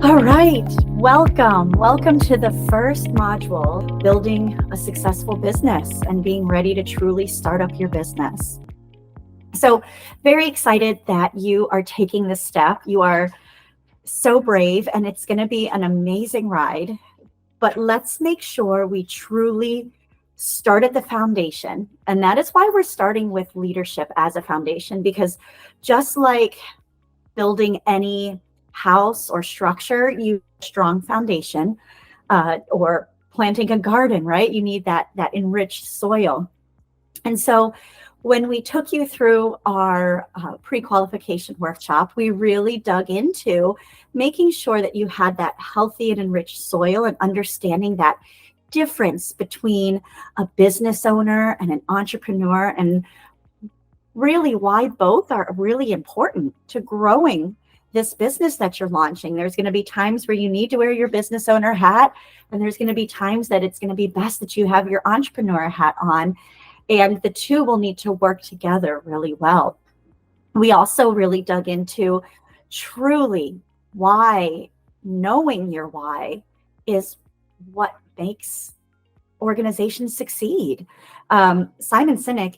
All right, welcome. Welcome to the first module, Building a Successful Business and Being Ready to Truly Start Up Your Business. So, very excited that you are taking this step. You are so brave, and it's going to be an amazing ride. But let's make sure we truly start at the foundation. And that is why we're starting with leadership as a foundation, because just like building any house or structure, you need a strong foundation, or planting a garden, right? You need that enriched soil. And so when we took you through our pre-qualification workshop, we really dug into making sure that you had that healthy and enriched soil and understanding that difference between a business owner and an entrepreneur, and really why both are really important to growing this business that you're launching. There's going to be times where you need to wear your business owner hat, and there's going to be times that it's going to be best that you have your entrepreneur hat on, and the two will need to work together really well. We also really dug into truly why. Knowing your why is what makes organizations succeed. Simon Sinek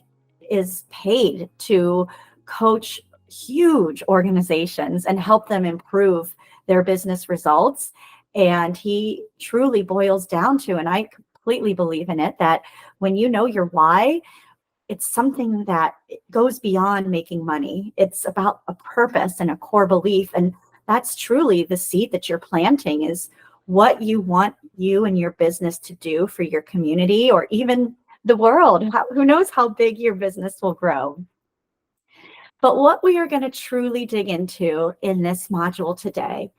is paid to coach huge organizations and help them improve their business results. And he truly boils down to, and I completely believe in it, that when you know your why, it's something that goes beyond making money. It's about a purpose and a core belief. And that's truly the seed that you're planting, is what you want you and your business to do for your community or even the world. Who knows how big your business will grow. But what we are going to truly dig into in this module today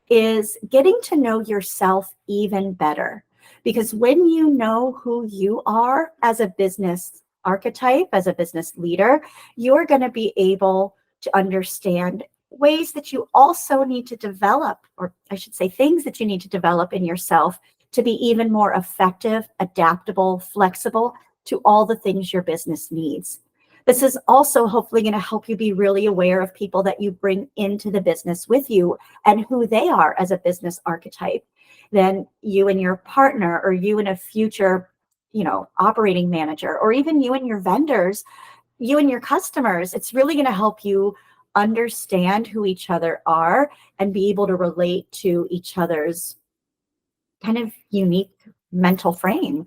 is getting to know yourself even better. Because when you know who you are as a business archetype, as a business leader, you're going to be able to understand ways that you also need to develop, or I should say things that you need to develop in yourself to be even more effective, adaptable, flexible to all the things your business needs. This is also hopefully going to help you be really aware of people that you bring into the business with you and who they are as a business archetype. Then you and your partner, or you and a future, operating manager, or even you and your vendors, you and your customers. It's really going to help you understand who each other are and be able to relate to each other's kind of unique mental frame.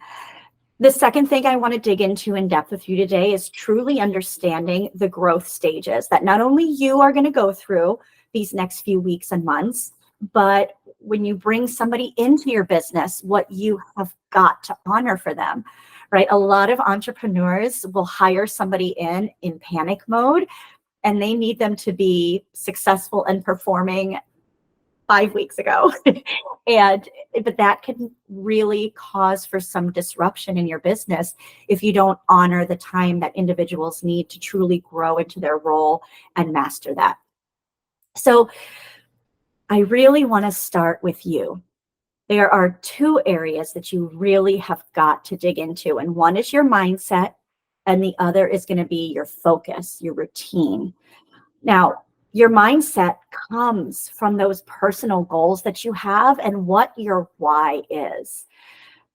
The second thing I want to dig into in depth with you today is truly understanding the growth stages that not only you are going to go through these next few weeks and months, but when you bring somebody into your business, what you have got to honor for them, right? A lot of entrepreneurs will hire somebody in panic mode, and they need them to be successful and performing 5 weeks ago. But that can really cause for some disruption in your business if you don't honor the time that individuals need to truly grow into their role and master that. So I really want to start with you. There are two areas that you really have got to dig into, and one is your mindset, and the other is going to be your focus, your routine. Now, your mindset comes from those personal goals that you have and what your why is.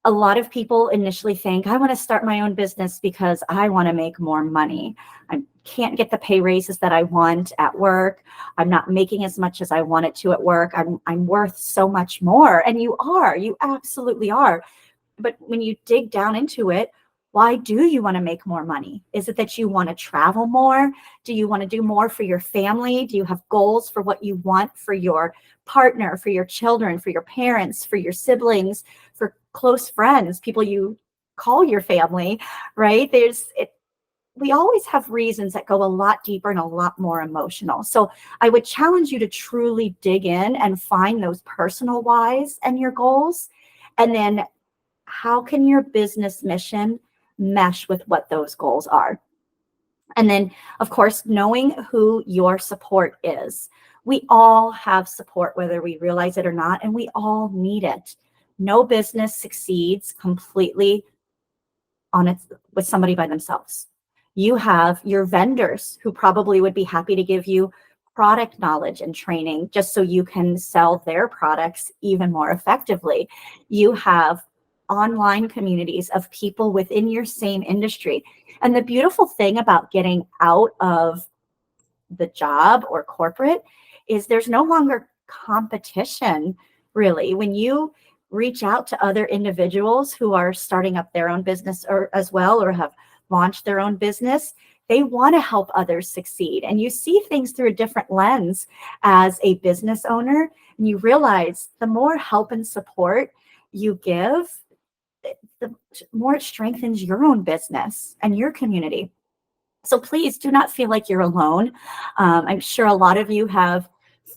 A lot of people initially think, I want to start my own business because I want to make more money. I can't get the pay raises that I want at work. I'm not making as much as I wanted to at work. I'm worth so much more. And you absolutely are. But when you dig down into it, why do you want to make more money? Is it that you want to travel more? Do you want to do more for your family? Do you have goals for what you want for your partner, for your children, for your parents, for your siblings, for close friends, people you call your family, right? We always have reasons that go a lot deeper and a lot more emotional. So I would challenge you to truly dig in and find those personal whys and your goals. And then how can your business mission mesh with what those goals are? And then, of course, knowing who your support is. We all have support, whether we realize it or not, and we all need it. No business succeeds completely with somebody by themselves. You have your vendors who probably would be happy to give you product knowledge and training just so you can sell their products even more effectively. You have online communities of people within your same industry. And the beautiful thing about getting out of the job or corporate is there's no longer competition, really. When you reach out to other individuals who are starting up their own business or as well, or have launched their own business, they want to help others succeed. And you see things through a different lens as a business owner. And you realize the more help and support you give, the more it strengthens your own business and your community. So please do not feel like you're alone. I'm sure a lot of you have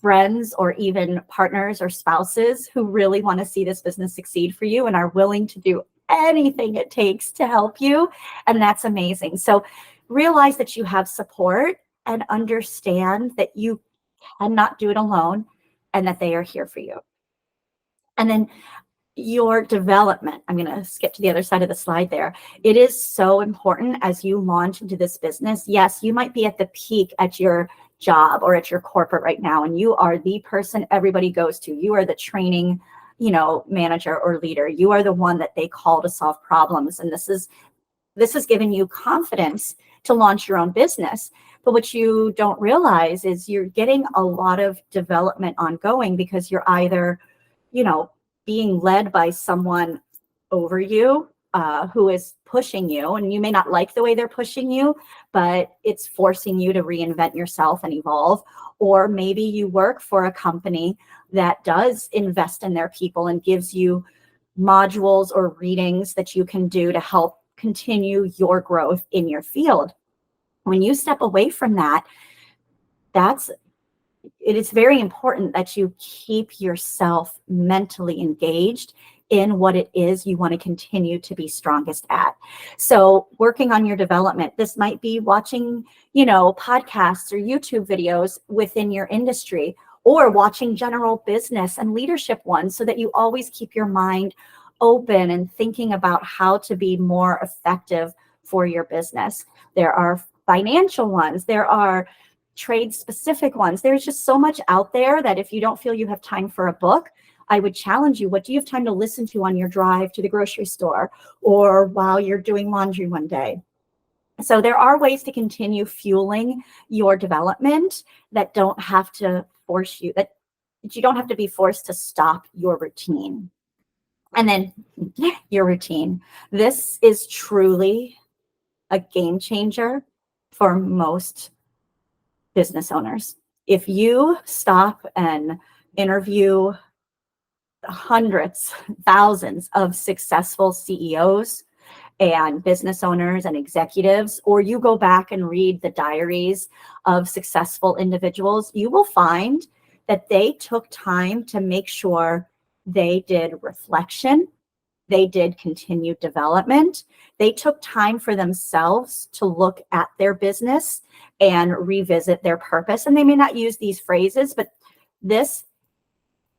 friends or even partners or spouses who really want to see this business succeed for you and are willing to do anything it takes to help you. And that's amazing. So realize that you have support and understand that you cannot do it alone and that they are here for you. And then your development. I'm going to skip to the other side of the slide there. It is so important as you launch into this business. Yes, you might be at the peak at your job or at your corporate right now, and you are the person everybody goes to. You are the training, manager or leader. You are the one that they call to solve problems. And this is giving you confidence to launch your own business. But what you don't realize is you're getting a lot of development ongoing because you're either, being led by someone over you who is pushing you, and you may not like the way they're pushing you, but it's forcing you to reinvent yourself and evolve. Or maybe you work for a company that does invest in their people and gives you modules or readings that you can do to help continue your growth in your field. When you step away from that, it is very important that you keep yourself mentally engaged in what it is you want to continue to be strongest at. So working on your development, this might be watching, podcasts or YouTube videos within your industry, or watching general business and leadership ones so that you always keep your mind open and thinking about how to be more effective for your business. There are financial ones. There are trade specific ones. There's just so much out there that if you don't feel you have time for a book, I would challenge you. What do you have time to listen to on your drive to the grocery store or while you're doing laundry one day? So there are ways to continue fueling your development that don't have to force you, that you don't have to be forced to stop your routine. And then your routine. This is truly a game changer for most business owners. If you stop and interview hundreds, thousands of successful CEOs and business owners and executives, or you go back and read the diaries of successful individuals, you will find that they took time to make sure they did reflection. They did continued development. They took time for themselves to look at their business and revisit their purpose. And they may not use these phrases, but this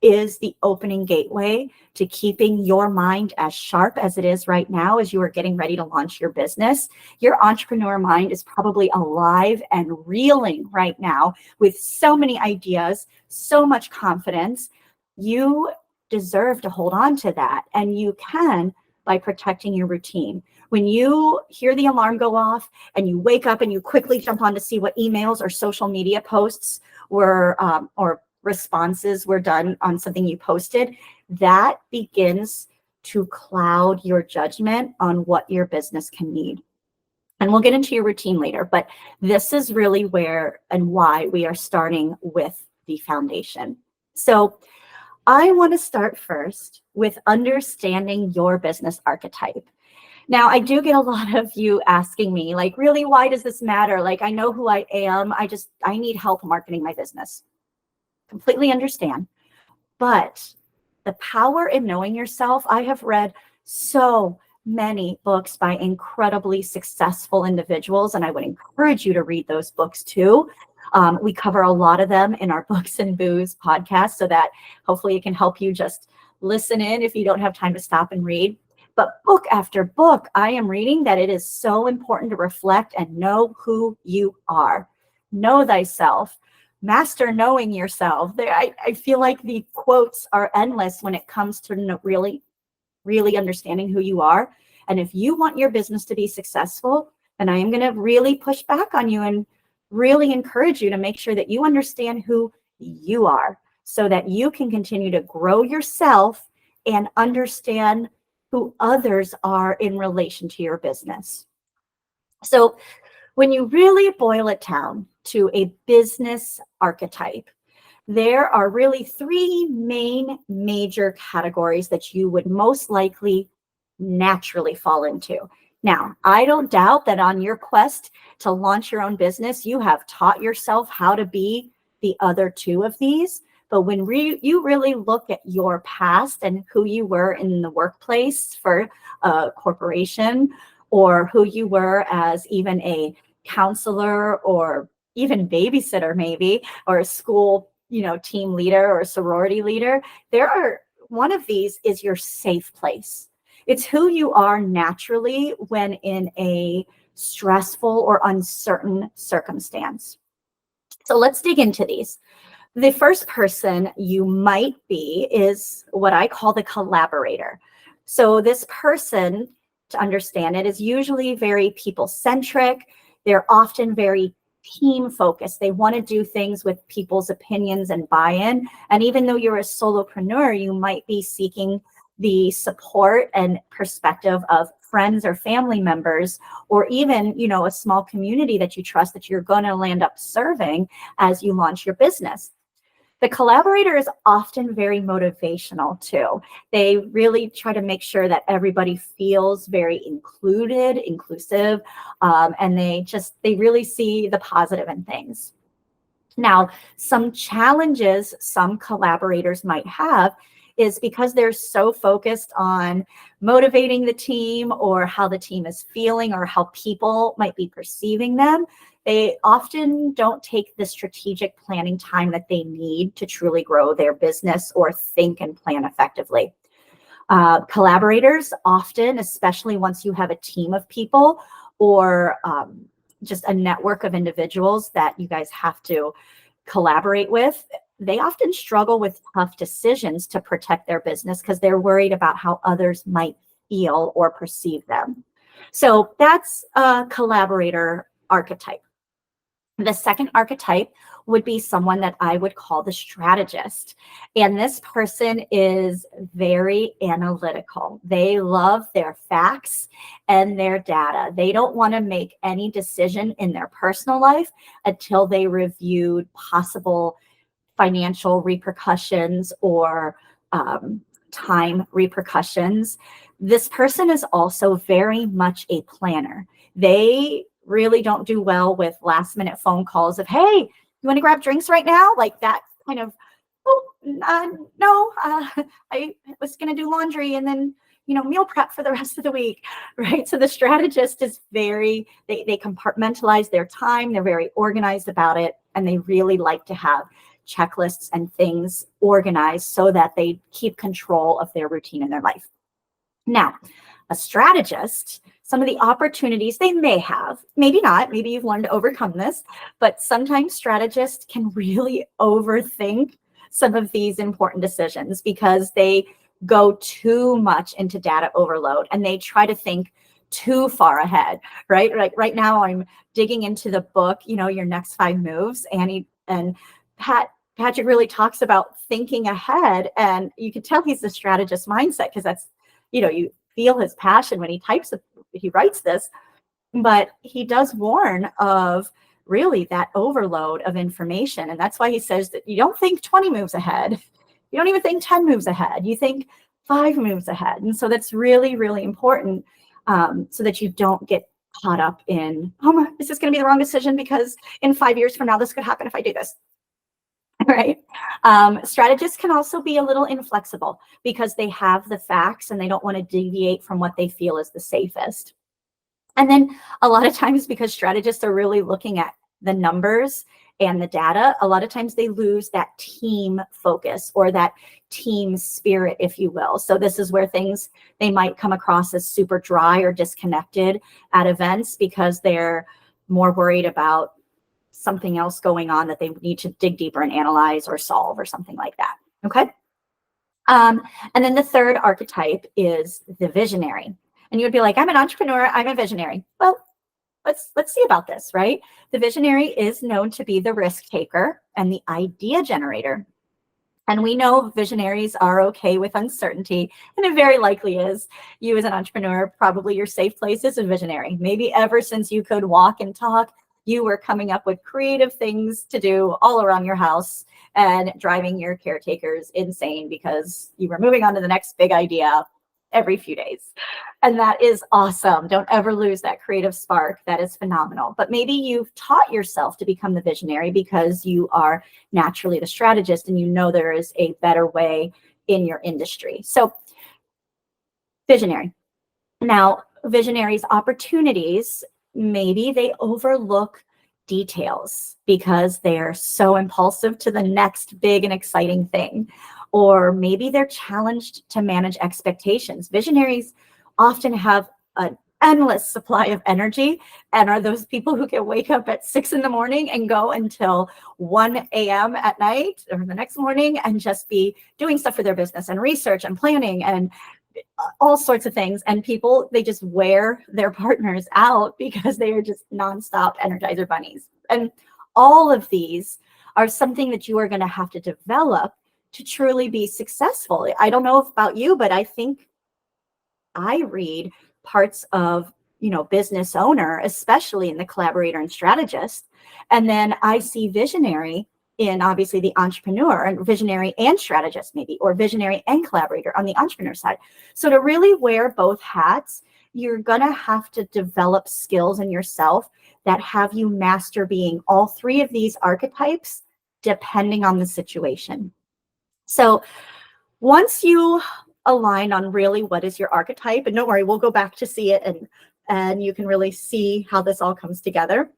is the opening gateway to keeping your mind as sharp as it is right now as you are getting ready to launch your business. Your entrepreneur mind is probably alive and reeling right now with so many ideas, so much confidence. You deserve to hold on to that, and you can by protecting your routine. When you hear the alarm go off and you wake up and you quickly jump on to see what emails or social media posts were or responses were done on something you posted, that begins to cloud your judgment on what your business can need. And we'll get into your routine later, but this is really where and why we are starting with the foundation. So I want to start first with understanding your business archetype. Now, I do get a lot of you asking me, like, really, why does this matter? Like, I know who I am. I need help marketing my business. Completely understand. But the power in knowing yourself, I have read so many books by incredibly successful individuals, and I would encourage you to read those books too. We cover a lot of them in our Books and Booze podcast, so that hopefully it can help you just listen in if you don't have time to stop and read. But book after book, I am reading that it is so important to reflect and know who you are. Know thyself. master knowing yourself. I feel like the quotes are endless when it comes to really understanding who you are. And if you want your business to be successful, then I am going to really push back on you and really encourage you to make sure that you understand who you are so that you can continue to grow yourself and understand who others are in relation to your business. So when you really boil it down to a business archetype, there are really three main major categories that you would most likely naturally fall into. Now, I don't doubt that on your quest to launch your own business, you have taught yourself how to be the other two of these. But when you really look at your past and who you were in the workplace for a corporation, or who you were as even a counselor or even babysitter maybe, or a school team leader or a sorority leader, one of these is your safe place. It's who you are naturally when in a stressful or uncertain circumstance. So let's dig into these. The first person you might be is what I call the collaborator. So this person, to understand it, is usually very people-centric. They're often very team-focused. They want to do things with people's opinions and buy-in. And even though you're a solopreneur, you might be seeking the support and perspective of friends or family members, or even, a small community that you trust that you're going to land up serving as you launch your business. The collaborator is often very motivational too. They really try to make sure that everybody feels very inclusive, and they really see the positive in things. Now, some challenges some collaborators might have is because they're so focused on motivating the team or how the team is feeling or how people might be perceiving them, they often don't take the strategic planning time that they need to truly grow their business or think and plan effectively. Collaborators often, especially once you have a team of people or just a network of individuals that you guys have to collaborate with, they often struggle with tough decisions to protect their business because they're worried about how others might feel or perceive them. So that's a collaborator archetype. The second archetype would be someone that I would call the strategist. And this person is very analytical. They love their facts and their data. They don't want to make any decision in their personal life until they reviewed possible financial repercussions or time repercussions. This person is also very much a planner. They really don't do well with last minute phone calls of, hey, you want to grab drinks right now? Like that kind of, no, I was going to do laundry and then, meal prep for the rest of the week, right? So the strategist is they compartmentalize their time. They're very organized about it. And they really like to have checklists and things organized so that they keep control of their routine in their life. Now, a strategist, some of the opportunities they may have, maybe not, maybe you've learned to overcome this, but sometimes strategists can really overthink some of these important decisions because they go too much into data overload and they try to think too far ahead, right? Right now I'm digging into the book, Your Next 5 Moves, and Patrick really talks about thinking ahead, and you can tell he's the strategist mindset because that's, you feel his passion when he writes this, but he does warn of really that overload of information. And that's why he says that you don't think 20 moves ahead. You don't even think 10 moves ahead. You think 5 moves ahead. And so that's really, really important so that you don't get caught up in, is this going to be the wrong decision? Because in 5 years from now, this could happen if I do this. Right. Strategists can also be a little inflexible because they have the facts and they don't want to deviate from what they feel is the safest. And then a lot of times, because strategists are really looking at the numbers and the data, a lot of times they lose that team focus or that team spirit, if you will. So this is where they might come across as super dry or disconnected at events because they're more worried about something else going on that they need to dig deeper and analyze or solve or something like that. Okay. And then the third archetype is the visionary. And you would be like, I'm an entrepreneur, I'm a visionary. Well, let's see about this, right? The visionary is known to be the risk taker and the idea generator. And we know visionaries are okay with uncertainty, and it very likely is. You as an entrepreneur, probably your safe place is a visionary. Maybe ever since you could walk and talk, you were coming up with creative things to do all around your house and driving your caretakers insane because you were moving on to the next big idea every few days. And that is awesome. Don't ever lose that creative spark. That is phenomenal. But maybe you've taught yourself to become the visionary because you are naturally the strategist and you know there is a better way in your industry. So visionary. Now, visionaries' opportunities, maybe they overlook details because they're so impulsive to the next big and exciting thing. Or maybe they're challenged to manage expectations. Visionaries often have an endless supply of energy and are those people who can wake up at 6 a.m. and go until 1 a.m. at night or the next morning and just be doing stuff for their business and research and planning and all sorts of things. And people, they just wear their partners out because they are just nonstop Energizer bunnies. And all of these are something that you are going to have to develop to truly be successful. I don't know about you, but I think I read parts of, business owner, especially in the collaborator and strategist. And then I see visionary in obviously the entrepreneur, and visionary and strategist maybe, or visionary and collaborator on the entrepreneur side. So to really wear both hats, you're going to have to develop skills in yourself that have you master being all three of these archetypes, depending on the situation. So once you align on really what is your archetype, and don't worry, we'll go back to see it and you can really see how this all comes together.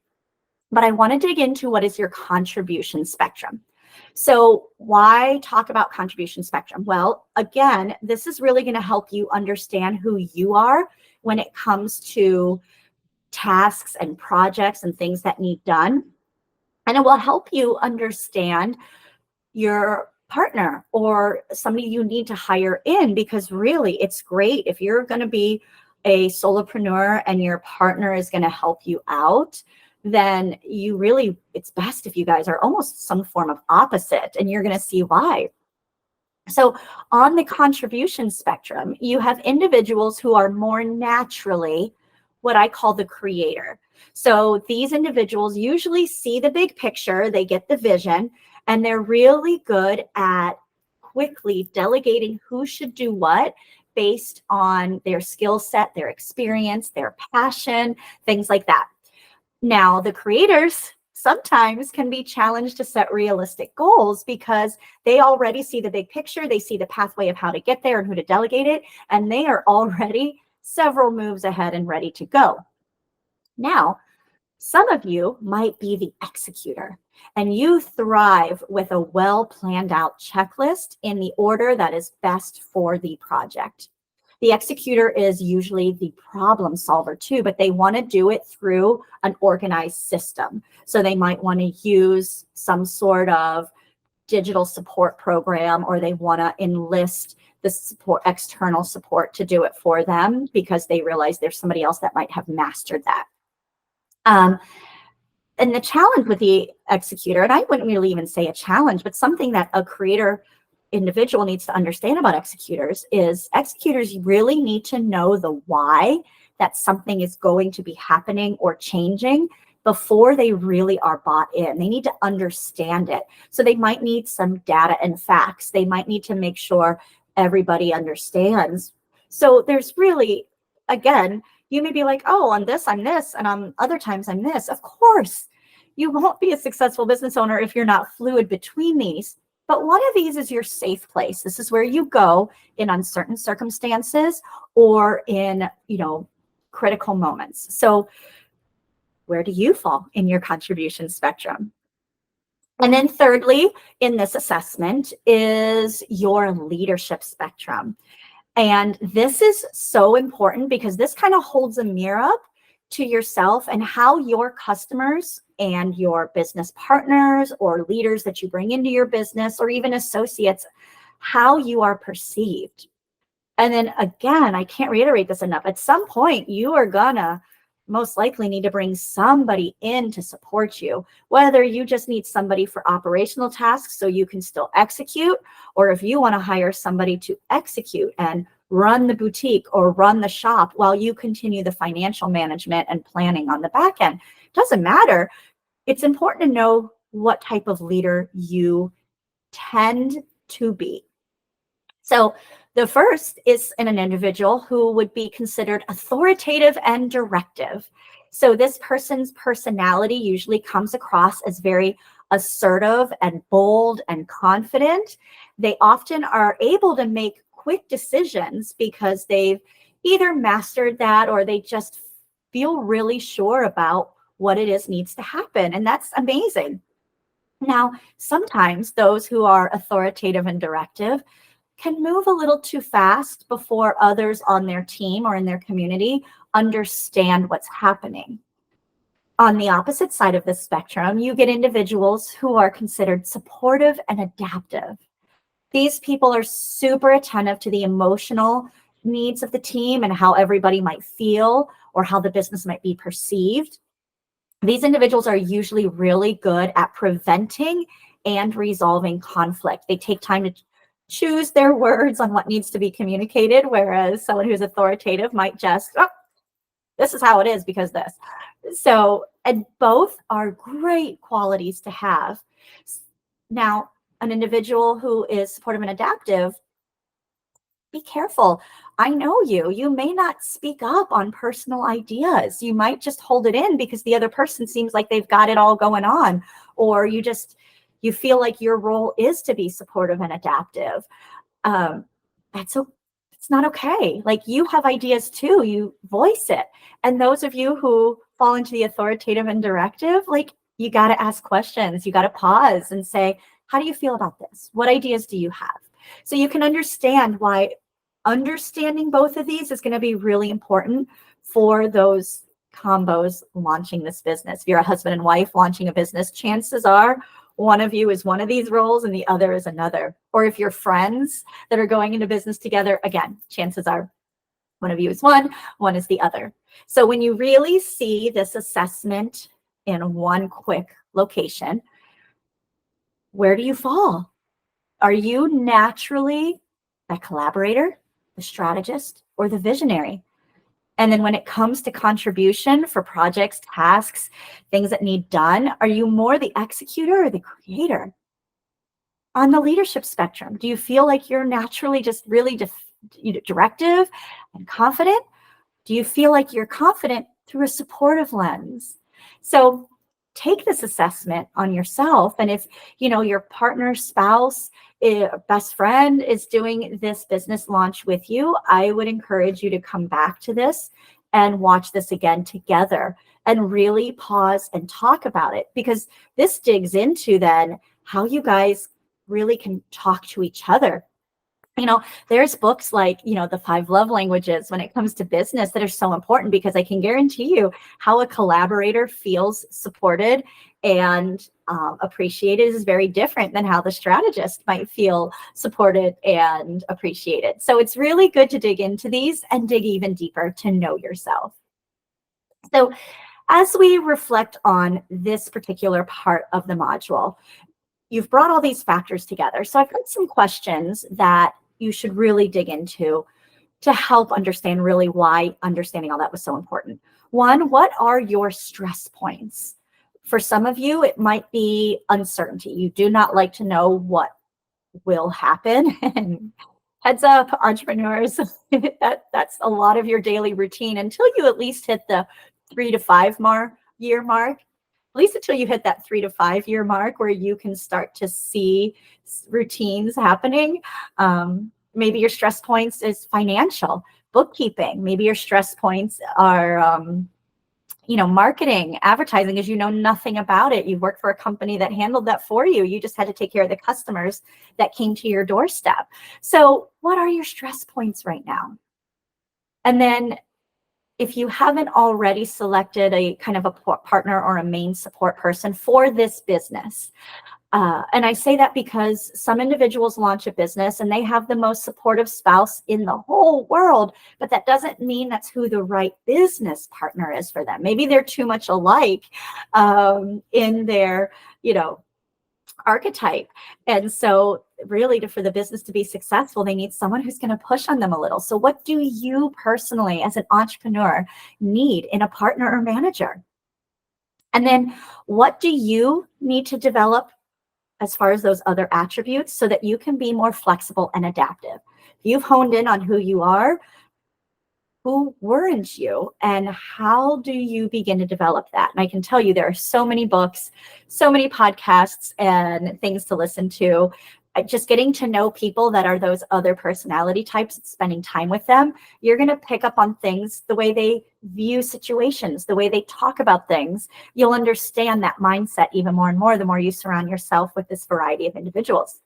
But I want to dig into what is your contribution spectrum. So why talk about contribution spectrum? Well, again, this is really going to help you understand who you are when it comes to tasks and projects and things that need done. And it will help you understand your partner or somebody you need to hire in, because really it's great if you're going to be a solopreneur and your partner is going to help you out, then it's best if you guys are almost some form of opposite, and you're going to see why. So on the contribution spectrum, you have individuals who are more naturally what I call the creator. So these individuals usually see the big picture, they get the vision, and they're really good at quickly delegating who should do what based on their skill set, their experience, their passion, things like that. Now, the creators sometimes can be challenged to set realistic goals because they already see the big picture, they see the pathway of how to get there and who to delegate it, and they are already several moves ahead and ready to go. Now, some of you might be the executor, and you thrive with a well planned out checklist in the order that is best for the project. The executor is usually the problem solver too, but they want to do it through an organized system. So they might want to use some sort of digital support program, or they want to enlist the support, external support to do it for them because they realize there's somebody else that might have mastered that. And the challenge with the executor, and I wouldn't really even say a challenge, but something that a creator individual needs to understand about executors is executors really need to know the why that something is going to be happening or changing before they really are bought in. They need to understand it. So they might need some data and facts. They might need to make sure everybody understands. So there's really, again, you may be like, oh, on this, I'm this, and on other times I'm this. Of course, you won't be a successful business owner if you're not fluid between these. But one of these is your safe place. This is where you go in uncertain circumstances or in, critical moments. So where do you fall in your contribution spectrum? And then thirdly, in this assessment is your leadership spectrum. And this is so important because this kind of holds a mirror up to yourself and how your customers and your business partners or leaders that you bring into your business or even associates, how you are perceived. And then again, I can't reiterate this enough. At some point, you are gonna most likely need to bring somebody in to support you, whether you just need somebody for operational tasks so you can still execute, or if you want to hire somebody to execute and run the boutique or run the shop while you continue the financial management and planning on the back end. Doesn't matter. It's important to know what type of leader you tend to be. So the first is in an individual who would be considered authoritative and directive. So this person's personality usually comes across as very assertive and bold and confident. They often are able to make quick decisions because they've either mastered that or they just feel really sure about what it is needs to happen. And that's amazing. Now, sometimes those who are authoritative and directive can move a little too fast before others on their team or in their community understand what's happening. On the opposite side of the spectrum, you get individuals who are considered supportive and adaptive. These people are super attentive to the emotional needs of the team and how everybody might feel or how the business might be perceived. These individuals are usually really good at preventing and resolving conflict. They take time to choose their words on what needs to be communicated, whereas someone who's authoritative might just, oh, this is how it is because this. So, and both are great qualities to have. Now, an individual who is supportive and adaptive, be careful. I know you. You may not speak up on personal ideas. You might just hold it in because the other person seems like they've got it all going on, or you feel like your role is to be supportive and adaptive. It's not okay. Like, you have ideas too. You voice it. And those of you who fall into the authoritative and directive, like, you got to ask questions. You got to pause and say, how do you feel about this? What ideas do you have? So you can understand why understanding both of these is going to be really important for those combos launching this business. If you're a husband and wife launching a business, chances are one of you is one of these roles and the other is another. Or if you're friends that are going into business together, again, chances are one of you is one is the other. So when you really see this assessment in one quick location, where do you fall? Are you naturally a collaborator, the strategist, or the visionary? And then when it comes to contribution for projects, tasks, things that need done, are you more the executor or the creator? On the leadership spectrum, do you feel like you're naturally just really directive and confident? Do you feel like you're confident through a supportive lens? So take this assessment on yourself. And if, your partner, spouse, best friend is doing this business launch with you, I would encourage you to come back to this and watch this again together and really pause and talk about it, because this digs into then how you guys really can talk to each other. There's books like, the 5 love languages when it comes to business that are so important, because I can guarantee you how a collaborator feels supported and appreciated is very different than how the strategist might feel supported and appreciated. So it's really good to dig into these and dig even deeper to know yourself. So as we reflect on this particular part of the module, you've brought all these factors together. So I've got some questions that you should really dig into to help understand really why understanding all that was so important. One, what are your stress points? For some of you, it might be uncertainty. You do not like to know what will happen. And heads up, entrepreneurs, that's a lot of your daily routine until you at least hit the 3 to 5 year mark. At least until you hit that 3 to 5 year mark where you can start to see routines happening. Maybe your stress points is financial, bookkeeping. Maybe your stress points are, marketing, advertising, because you know nothing about it. You worked for a company that handled that for you. You just had to take care of the customers that came to your doorstep. So what are your stress points right now? And then if you haven't already selected a kind of a partner or a main support person for this business. And I say that because some individuals launch a business and they have the most supportive spouse in the whole world, but that doesn't mean that's who the right business partner is for them. Maybe they're too much alike in their, archetype. And so really for the business to be successful, they need someone who's going to push on them a little. So what do you personally as an entrepreneur need in a partner or manager? And then what do you need to develop as far as those other attributes so that you can be more flexible and adaptive? You've honed in on who you are, who weren't you, and how do you begin to develop that? And I can tell you there are so many books, so many podcasts and things to listen to. Just getting to know people that are those other personality types, spending time with them, you're going to pick up on things, the way they view situations, the way they talk about things. You'll understand that mindset even more and more the more you surround yourself with this variety of individuals.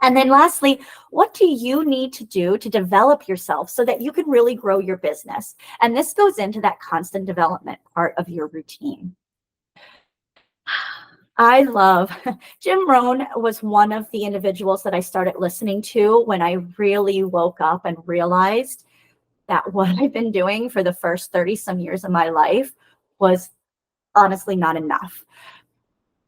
And then lastly, what do you need to do to develop yourself so that you can really grow your business? And this goes into that constant development part of your routine. I love Jim Rohn was one of the individuals that I started listening to when I really woke up and realized that what I've been doing for the first 30 some years of my life was honestly not enough.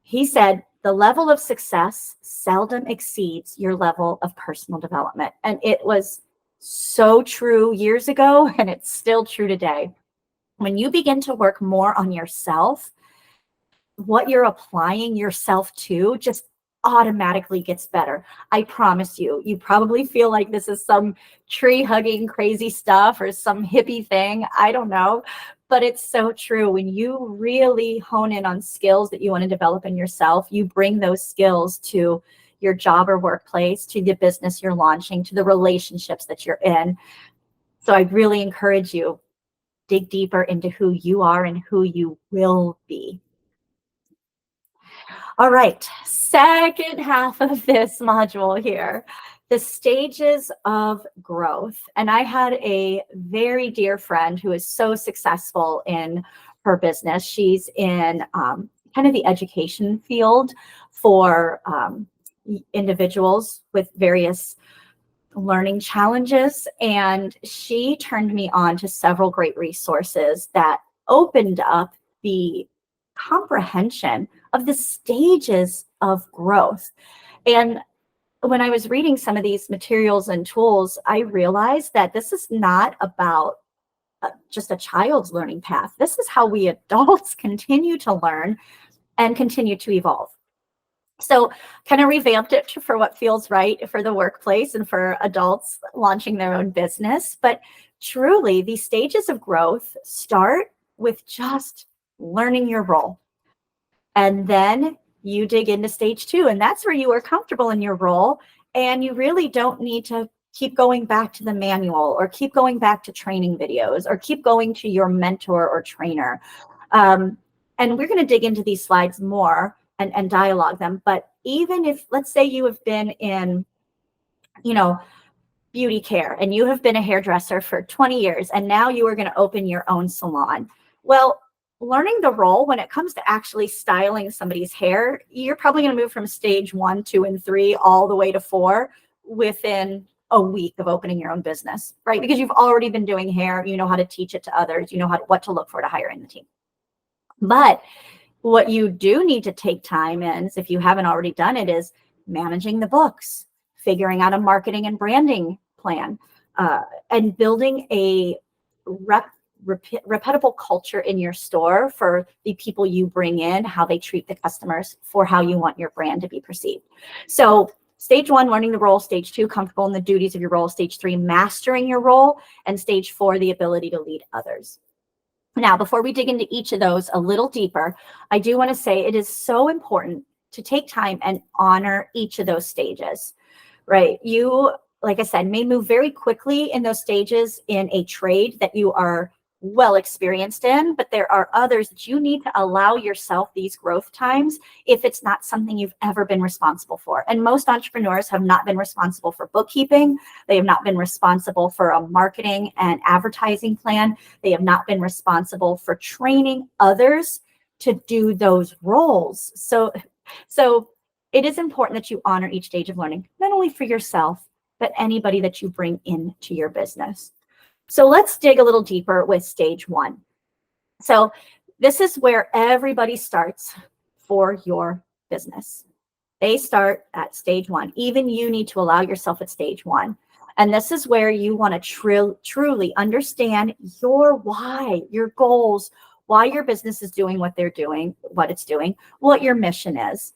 He said, the level of success seldom exceeds your level of personal development. And it was so true years ago, and it's still true today. When you begin to work more on yourself, what you're applying yourself to just automatically gets better. I promise you, you probably feel like this is some tree hugging crazy stuff or some hippie thing. I don't know, but it's so true. When you really hone in on skills that you want to develop in yourself, you bring those skills to your job or workplace, to the business you're launching, to the relationships that you're in. So I really encourage you, dig deeper into who you are and who you will be. All right, second half of this module here, the stages of growth. And I had a very dear friend who is so successful in her business. She's in kind of the education field for individuals with various learning challenges. And she turned me on to several great resources that opened up the comprehension of the stages of growth. And when I was reading some of these materials and tools, I realized that this is not about just a child's learning path. This is how we adults continue to learn and continue to evolve. So kind of revamped it for what feels right for the workplace and for adults launching their own business. But truly, these stages of growth start with just learning your role. And then you dig into stage 2, and that's where you are comfortable in your role. And you really don't need to keep going back to the manual or keep going back to training videos or keep going to your mentor or trainer. And we're going to dig into these slides more and dialogue them. But even if, let's say you have been in, beauty care and you have been a hairdresser for 20 years and now you are going to open your own salon. Well, learning the role when it comes to actually styling somebody's hair, you're probably going to move from stage 1, 2, and 3 all the way to 4 within a week of opening your own business, right? Because you've already been doing hair, you know how to teach it to others, you know what to look for to hire in the team. But what you do need to take time in, if you haven't already done it, is managing the books, figuring out a marketing and branding plan, and building a reputable culture in your store for the people you bring in, how they treat the customers, for how you want your brand to be perceived. So stage 1, learning the role. Stage 2, comfortable in the duties of your role. Stage 3, mastering your role. And stage 4, the ability to lead others. Now, before we dig into each of those a little deeper, I do want to say it is so important to take time and honor each of those stages, right? You, like I said, may move very quickly in those stages in a trade that you are well experienced in, but there are others that you need to allow yourself these growth times if it's not something you've ever been responsible for. And most entrepreneurs have not been responsible for bookkeeping. They have not been responsible for a marketing and advertising plan. They have not been responsible for training others to do those roles. So it is important that you honor each stage of learning, not only for yourself, but anybody that you bring into your business. So let's dig a little deeper with stage one. So this is where everybody starts for your business. They start at stage one. Even you need to allow yourself at stage one. And this is where you want to truly understand your why, your goals, why your business is doing what they're doing, what it's doing, what your mission is.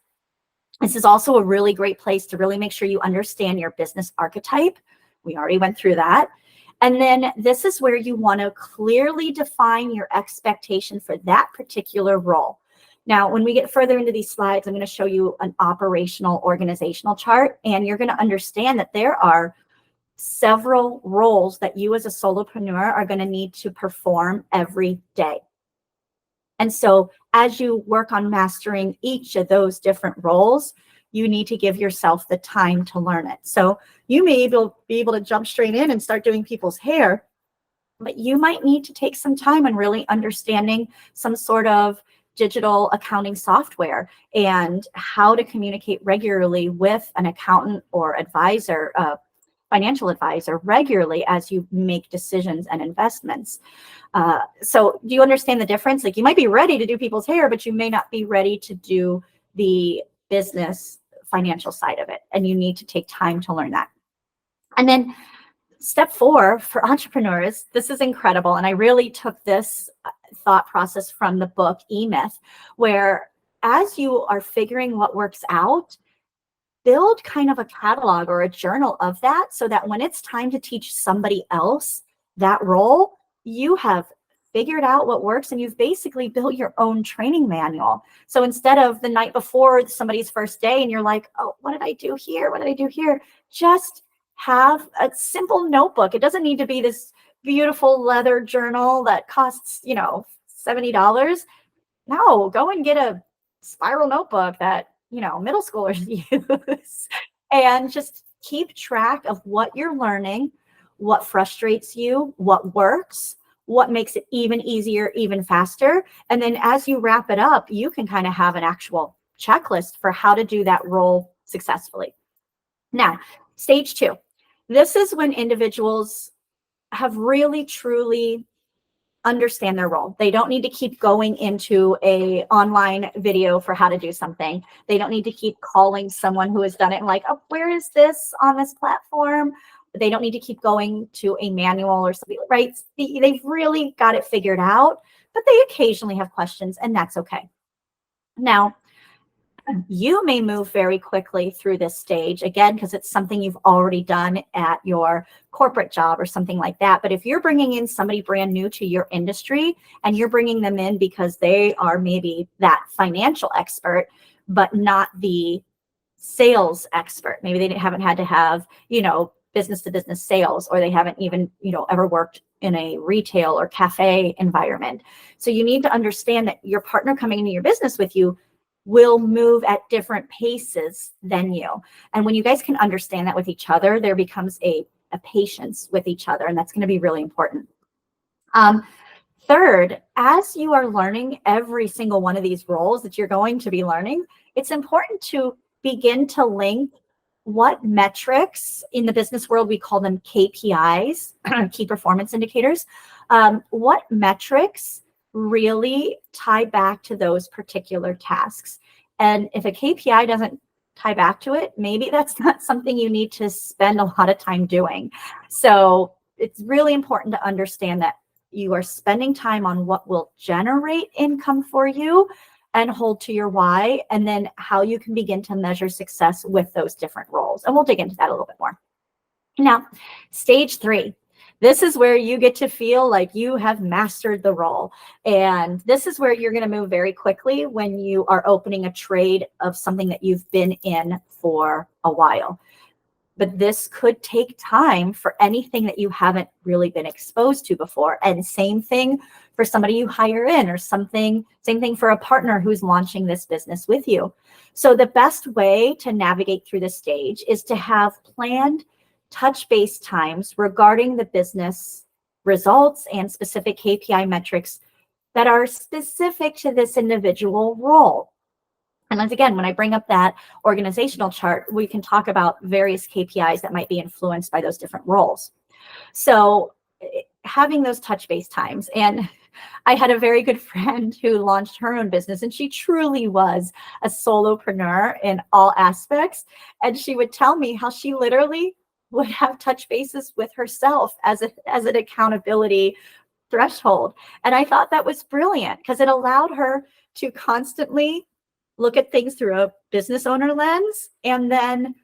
This is also a really great place to really make sure you understand your business archetype. We already went through that. And then this is where you want to clearly define your expectation for that particular role. Now, when we get further into these slides, I'm going to show you an operational organizational chart, and you're going to understand that there are several roles that you as a solopreneur are going to need to perform every day. And so as you work on mastering each of those different roles, you need to give yourself the time to learn it. So you may be able to jump straight in and start doing people's hair, but you might need to take some time on really understanding some sort of digital accounting software and how to communicate regularly with an accountant or advisor, financial advisor regularly as you make decisions and investments. So do you understand the difference? Like, you might be ready to do people's hair, but you may not be ready to do the business financial side of it. And you need to take time to learn that. And then step 4 for entrepreneurs, this is incredible. And I really took this thought process from the book E-Myth, where as you are figuring what works out, build kind of a catalog or a journal of that, so that when it's time to teach somebody else that role, you have figured out what works and you've basically built your own training manual. So instead of the night before somebody's first day and you're like, oh, what did I do here? What did I do here? Just have a simple notebook. It doesn't need to be this beautiful leather journal that costs, $70. No, go and get a spiral notebook that middle schoolers use, and just keep track of what you're learning, what frustrates you, what works, what makes it even easier, even faster. And then as you wrap it up, you can kind of have an actual checklist for how to do that role successfully. Now, stage 2. This is when individuals have really, truly understand their role. They don't need to keep going into a online video for how to do something. They don't need to keep calling someone who has done it and like, oh, where is this on this platform? They don't need to keep going to a manual or something, right? They've really got it figured out, but they occasionally have questions, and that's okay. Now, you may move very quickly through this stage, again, because it's something you've already done at your corporate job or something like that. But if you're bringing in somebody brand new to your industry and you're bringing them in because they are maybe that financial expert, but not the sales expert, maybe they haven't had to have, business to business sales, or they haven't even, ever worked in a retail or cafe environment. So you need to understand that your partner coming into your business with you will move at different paces than you. And when you guys can understand that with each other, there becomes a patience with each other. And that's going to be really important. Third, as you are learning every single one of these roles that you're going to be learning, it's important to begin to link what metrics. In the business world, we call them KPIs, key performance indicators. What metrics really tie back to those particular tasks? And if a KPI doesn't tie back to it, maybe that's not something you need to spend a lot of time doing. So it's really important to understand that you are spending time on what will generate income for you and hold to your why, and then how you can begin to measure success with those different roles. And we'll dig into that a little bit more. Now, stage 3. This is where you get to feel like you have mastered the role. And this is where you're going to move very quickly when you are opening a trade of something that you've been in for a while. but this could take time for anything that you haven't really been exposed to before. And same thing for somebody you hire in, or same thing for a partner who's launching this business with you. So the best way to navigate through this stage is to have planned touch base times regarding the business results and specific KPI metrics that are specific to this individual role. And once again, when I bring up that organizational chart, we can talk about various KPIs that might be influenced by those different roles. So having those touch base times, and I had a very good friend who launched her own business, and she truly was a solopreneur in all aspects. And she would tell me how she literally would have touch bases with herself as an accountability threshold. And I thought that was brilliant because it allowed her to constantly look at things through a business owner lens, and then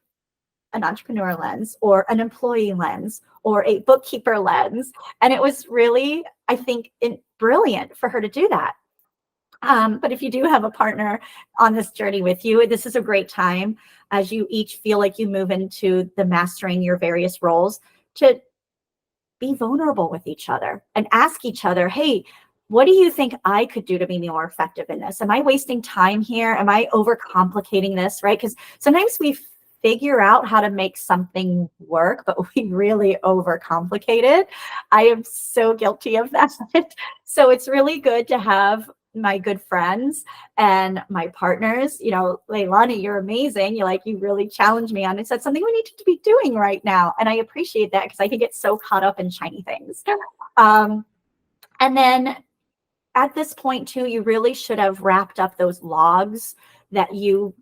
an entrepreneur lens, or an employee lens, or a bookkeeper lens. And it was really, I think, brilliant for her to do that. But if you do have a partner on this journey with you, this is a great time as you each feel like you move into the mastering your various roles to be vulnerable with each other and ask each other, hey, what do you think I could do to be more effective in this? Am I wasting time here? Am I overcomplicating this, right? Because sometimes we figure out how to make something work, but we really overcomplicate it. I am so guilty of that. So it's really good to have my good friends and my partners. You know, Leilani, you're amazing. You really challenged me on it. That's something we need to be doing right now. And I appreciate that because I can get so caught up in shiny things. And then at this point too, you really should have wrapped up those logs that you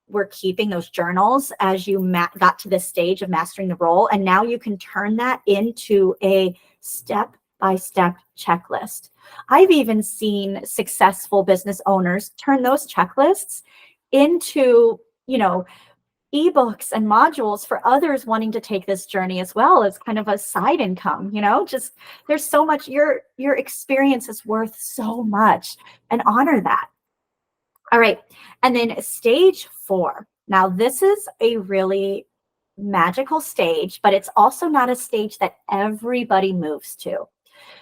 were keeping, those journals, as you got to this stage of mastering the role. And now you can turn that into a step-by-step checklist. I've even seen successful business owners turn those checklists into, ebooks and modules for others wanting to take this journey as well, as kind of a side income. Just there's so much, your experience is worth so much, and honor that. All right. And then stage 4. Now, this is a really magical stage, but it's also not a stage that everybody moves to.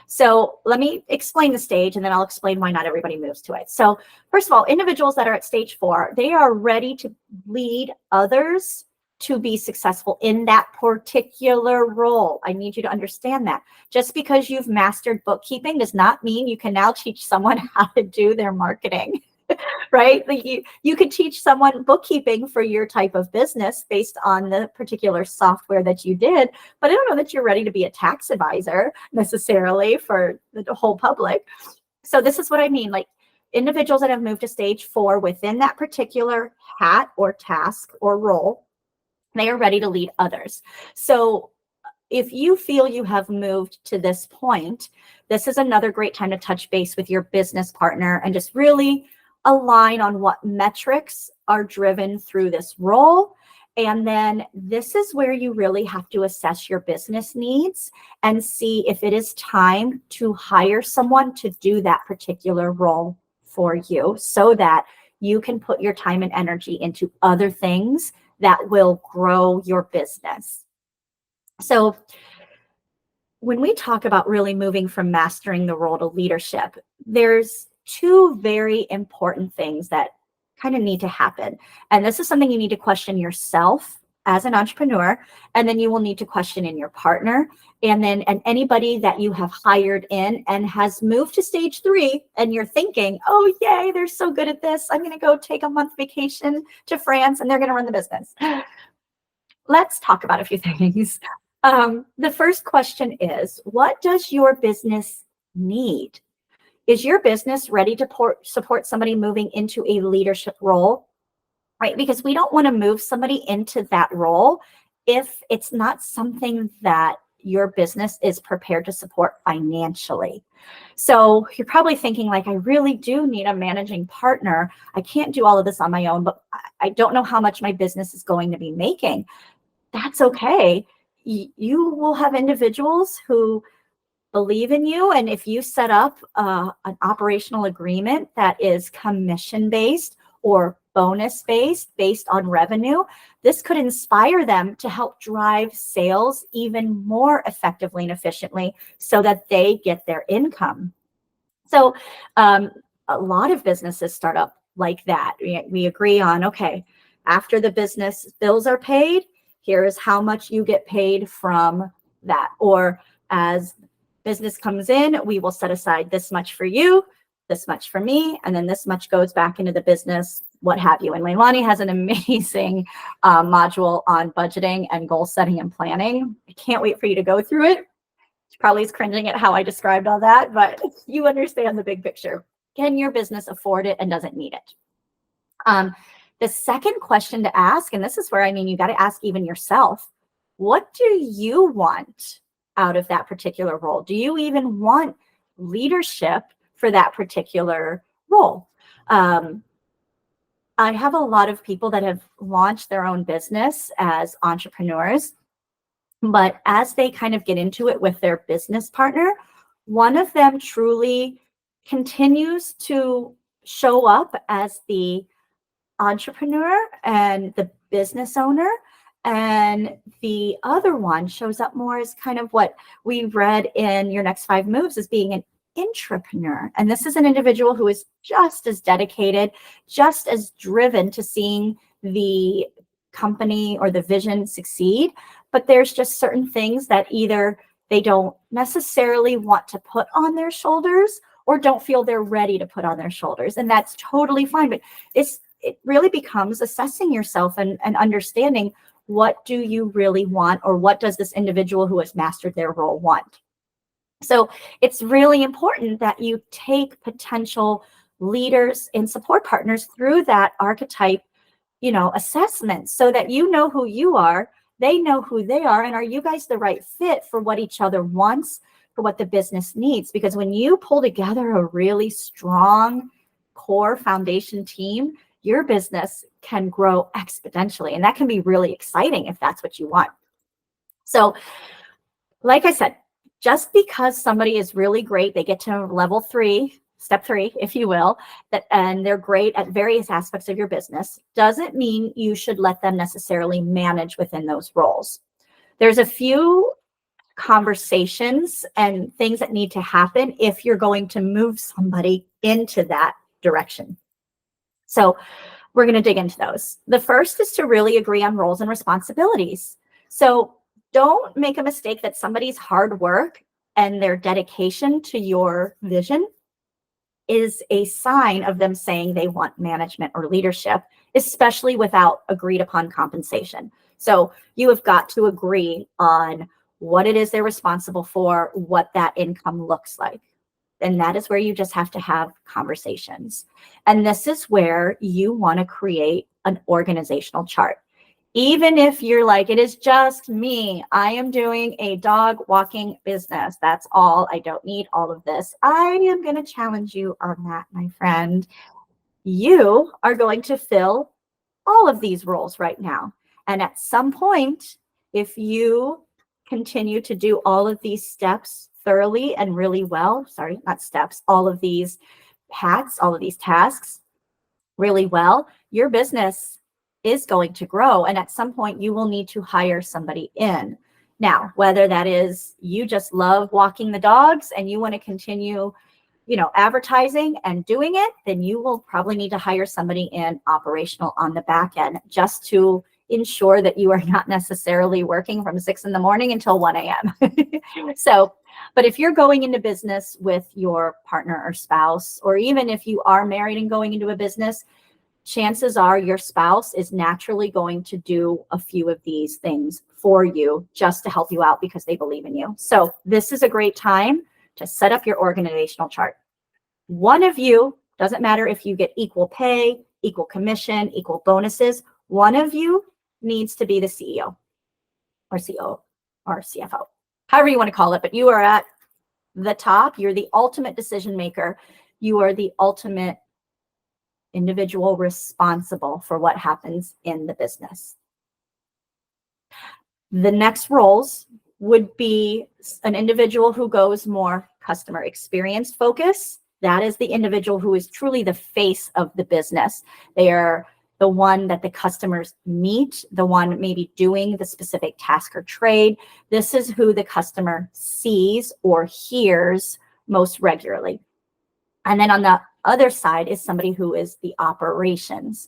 So let me explain the stage, and then I'll explain why not everybody moves to it. So first of all, individuals that are at stage 4, they are ready to lead others to be successful in that particular role. I need you to understand that. Just because you've mastered bookkeeping does not mean you can now teach someone how to do their marketing. Right? You could teach someone bookkeeping for your type of business based on the particular software that you did, but I don't know that you're ready to be a tax advisor necessarily for the whole public. So this is what I mean, individuals that have moved to stage 4 within that particular hat or task or role, they are ready to lead others. So if you feel you have moved to this point, this is another great time to touch base with your business partner and just really align on what metrics are driven through this role. And then this is where you really have to assess your business needs and see if it is time to hire someone to do that particular role for you, so that you can put your time and energy into other things that will grow your business. So when we talk about really moving from mastering the role to leadership, there's 2 very important things that kind of need to happen. And this is something you need to question yourself as an entrepreneur, and then you will need to question in your partner, and anybody that you have hired in and has moved to stage 3, and you're thinking, oh, yay, they're so good at this. I'm going to go take a month vacation to France and they're going to run the business. Let's talk about a few things. The first question is, what does your business need? Is your business ready to support somebody moving into a leadership role, right? Because we don't want to move somebody into that role if it's not something that your business is prepared to support financially. So you're probably thinking, I really do need a managing partner. I can't do all of this on my own, but I don't know how much my business is going to be making. That's okay. You will have individuals who believe in you. And if you set up an operational agreement that is commission-based or bonus-based, based on revenue, this could inspire them to help drive sales even more effectively and efficiently so that they get their income. So a lot of businesses start up like that. We agree on, okay, after the business bills are paid, here is how much you get paid from that. Or as business comes in, we will set aside this much for you, this much for me, and then this much goes back into the business, what have you. And Leilani has an amazing module on budgeting and goal setting and planning. I can't wait for you to go through it. She probably is cringing at how I described all that, but you understand the big picture. Can your business afford it and does it need it? The second question to ask, and this is where, you got to ask even yourself, what do you want out of that particular role? Do you even want leadership for that particular role? I have a lot of people that have launched their own business as entrepreneurs, but as they kind of get into it with their business partner, one of them truly continues to show up as the entrepreneur and the business owner, and the other one shows up more as kind of what we read in Your Next 5 Moves as being an intrapreneur. And this is an individual who is just as dedicated, just as driven to seeing the company or the vision succeed, but there's just certain things that either they don't necessarily want to put on their shoulders or don't feel they're ready to put on their shoulders. And that's totally fine. But it really becomes assessing yourself and understanding, what do you really want, or what does this individual who has mastered their role want? So it's really important that you take potential leaders and support partners through that archetype, assessment, so that you know who you are, they know who they are, and are you guys the right fit for what each other wants, for what the business needs? Because when you pull together a really strong core foundation team, your business can grow exponentially. And that can be really exciting if that's what you want. So like I said, just because somebody is really great, they get to level 3, step 3, if you will, and they're great at various aspects of your business, doesn't mean you should let them necessarily manage within those roles. There's a few conversations and things that need to happen if you're going to move somebody into that direction. So we're going to dig into those. The first is to really agree on roles and responsibilities. So don't make a mistake that somebody's hard work and their dedication to your vision is a sign of them saying they want management or leadership, especially without agreed upon compensation. So you have got to agree on what it is they're responsible for, what that income looks like. And that is where you just have to have conversations. And this is where you want to create an organizational chart. Even if you're like, it is just me, I am doing a dog walking business, that's all, I don't need all of this. I am going to challenge you on that, my friend. You are going to fill all of these roles right now. And at some point, if you continue to do all of these steps thoroughly and really well, all of these hats, all of these tasks really well, your business is going to grow. And at some point you will need to hire somebody in. Now, whether that is you just love walking the dogs and you want to continue, advertising and doing it, then you will probably need to hire somebody in operational on the back end just to ensure that you are not necessarily working from 6 in the morning until 1 a.m. So, but if you're going into business with your partner or spouse, or even if you are married and going into a business, chances are your spouse is naturally going to do a few of these things for you just to help you out because they believe in you. So this is a great time to set up your organizational chart. One of you, doesn't matter if you get equal pay, equal commission, equal bonuses, one of you needs to be the CEO or COO or CFO, however you want to call it, but you are at the top. You're the ultimate decision maker. You are the ultimate individual responsible for what happens in the business. The next roles would be an individual who goes more customer experience focused. That is the individual who is truly the face of the business. They are the one that the customers meet, the one maybe doing the specific task or trade. This is who the customer sees or hears most regularly. And then on the other side is somebody who is the operations.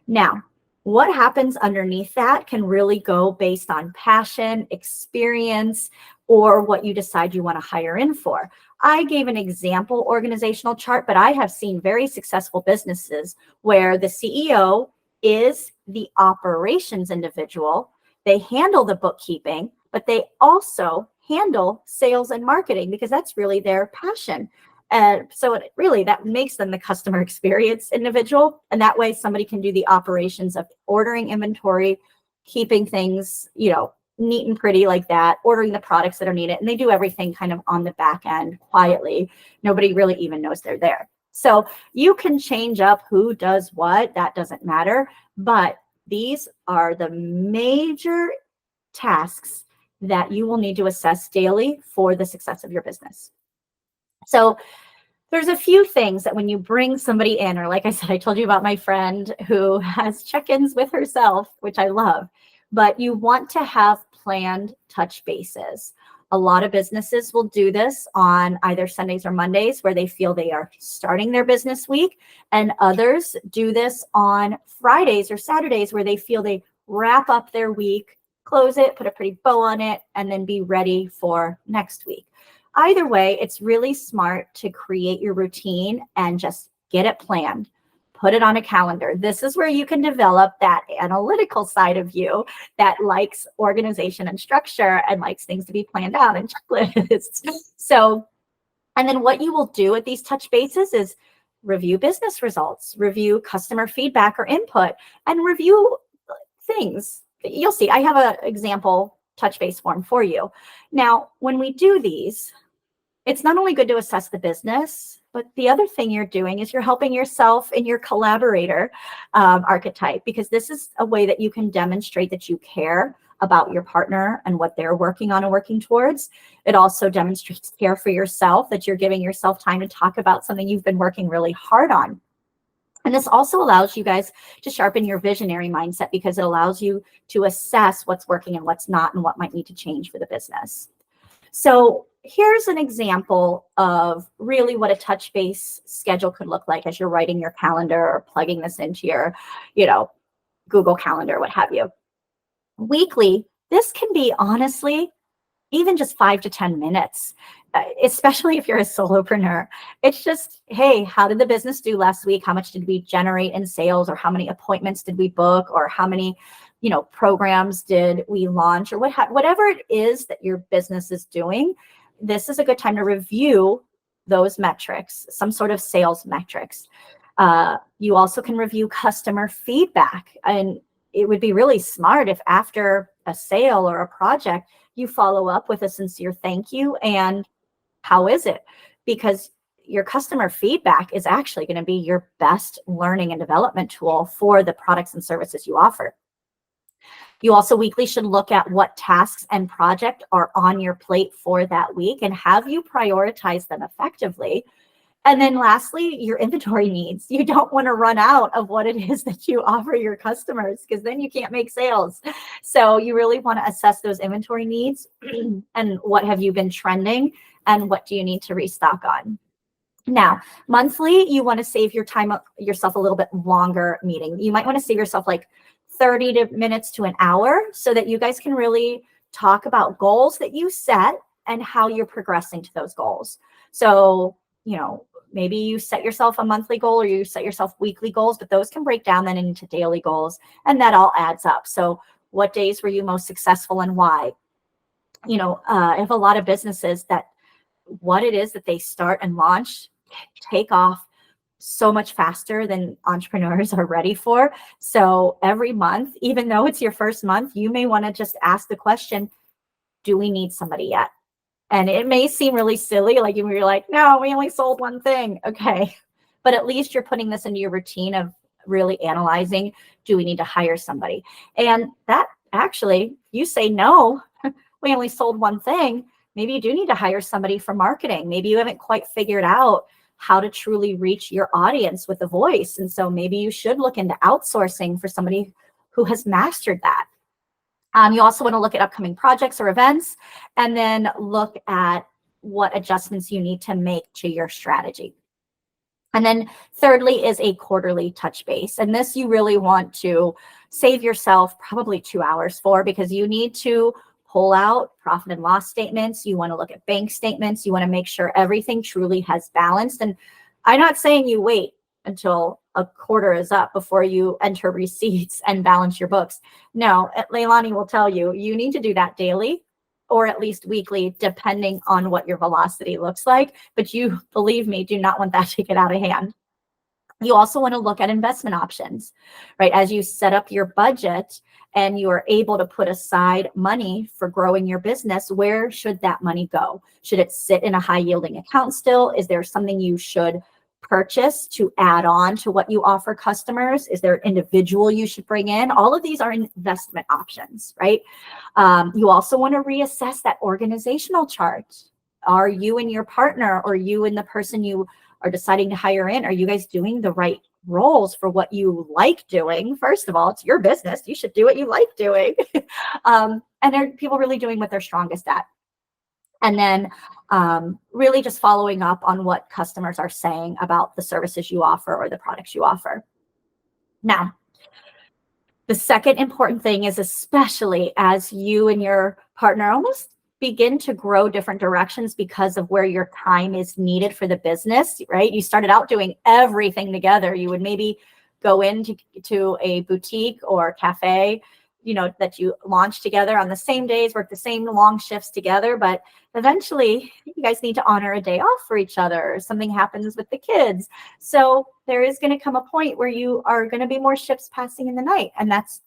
Now, what happens underneath that can really go based on passion, experience, or what you decide you want to hire in for. I gave an example organizational chart, but I have seen very successful businesses where the CEO is the operations individual. They handle the bookkeeping, but they also handle sales and marketing because that's really their passion. And so it really, that makes them the customer experience individual. And that way somebody can do the operations of ordering inventory, keeping things, neat and pretty like that, ordering the products that are needed. And they do everything kind of on the back end quietly. Nobody really even knows they're there. So you can change up who does what, that doesn't matter. But these are the major tasks that you will need to assess daily for the success of your business. So there's a few things that when you bring somebody in, or like I said, I told you about my friend who has check-ins with herself, which I love, but you want to have planned touch bases. A lot of businesses will do this on either Sundays or Mondays where they feel they are starting their business week, and others do this on Fridays or Saturdays where they feel they wrap up their week, close it, put a pretty bow on it, and then be ready for next week. Either way, it's really smart to create your routine and just get it planned. Put it on a calendar. This is where you can develop that analytical side of you that likes organization and structure and likes things to be planned out and checklists. So, and then what you will do at these touch bases is review business results, review customer feedback or input, and review things. You'll see, I have an example touch base form for you. Now, when we do these, it's not only good to assess the business, but the other thing you're doing is you're helping yourself in your collaborator archetype, because this is a way that you can demonstrate that you care about your partner and what they're working on and working towards. It also demonstrates care for yourself, that you're giving yourself time to talk about something you've been working really hard on. And this also allows you guys to sharpen your visionary mindset because it allows you to assess what's working and what's not and what might need to change for the business. So here's an example of really what a touch base schedule could look like as you're writing your calendar or plugging this into your, Google Calendar, what have you. Weekly, this can be honestly even just 5 to 10 minutes, especially if you're a solopreneur. It's just, hey, how did the business do last week? How much did we generate in sales, or how many appointments did we book, or how many, programs did we launch, or whatever it is that your business is doing. This is a good time to review those metrics, some sort of sales metrics. You also can review customer feedback, and it would be really smart if after a sale or a project, you follow up with a sincere thank you and how is it? Because your customer feedback is actually going to be your best learning and development tool for the products and services you offer. You also weekly should look at what tasks and projects are on your plate for that week and have you prioritize them effectively. And then lastly, your inventory needs. You don't want to run out of what it is that you offer your customers, because then you can't make sales. So you really want to assess those inventory needs and what have you been trending and what do you need to restock on. Now, monthly, you want to save yourself a little bit longer meeting. You might want to save yourself like 30 minutes to an hour so that you guys can really talk about goals that you set and how you're progressing to those goals. So, maybe you set yourself a monthly goal or you set yourself weekly goals, but those can break down then into daily goals, and that all adds up. So what days were you most successful and why? I have a lot of businesses that what it is that they start and launch take off so much faster than entrepreneurs are ready for. So every month, even though it's your first month, you may want to just ask the question, do we need somebody yet? And it may seem really silly, like you're like, no, we only sold one thing. Okay. But at least you're putting this into your routine of really analyzing, do we need to hire somebody? And that actually, you say, no, we only sold one thing. Maybe you do need to hire somebody for marketing. Maybe you haven't quite figured out how to truly reach your audience with a voice. And so maybe you should look into outsourcing for somebody who has mastered that. You also want to look at upcoming projects or events, and then look at what adjustments you need to make to your strategy. And then thirdly is a quarterly touch base. And this you really want to save yourself probably 2 hours for, because you need to pull out profit and loss statements. You want to look at bank statements. You want to make sure everything truly has balanced. And I'm not saying you wait until a quarter is up before you enter receipts and balance your books. No, Leilani will tell you, you need to do that daily or at least weekly, depending on what your velocity looks like. But you, believe me, do not want that to get out of hand. You also want to look at investment options, right? As you set up your budget and you are able to put aside money for growing your business, where should that money go? Should it sit in a high yielding account still? Is there something you should purchase to add on to what you offer customers? Is there an individual you should bring in? All of these are investment options, right? You also want to reassess that organizational chart. Are you and your partner, or you and the person you are deciding to hire in, are you guys doing the right roles for what you like doing? First of all, it's your business. You should do what you like doing. And are people really doing what they're strongest at? And then really just following up on what customers are saying about the services you offer or the products you offer. Now, the second important thing is, especially as you and your partner almost begin to grow different directions because of where your time is needed for the business, right? You started out doing everything together. You would maybe go into a boutique or cafe, that you launch together on the same days, work the same long shifts together, but eventually you guys need to honor a day off for each other, or something happens with the kids. So there is going to come a point where you are going to be more ships passing in the night, and that's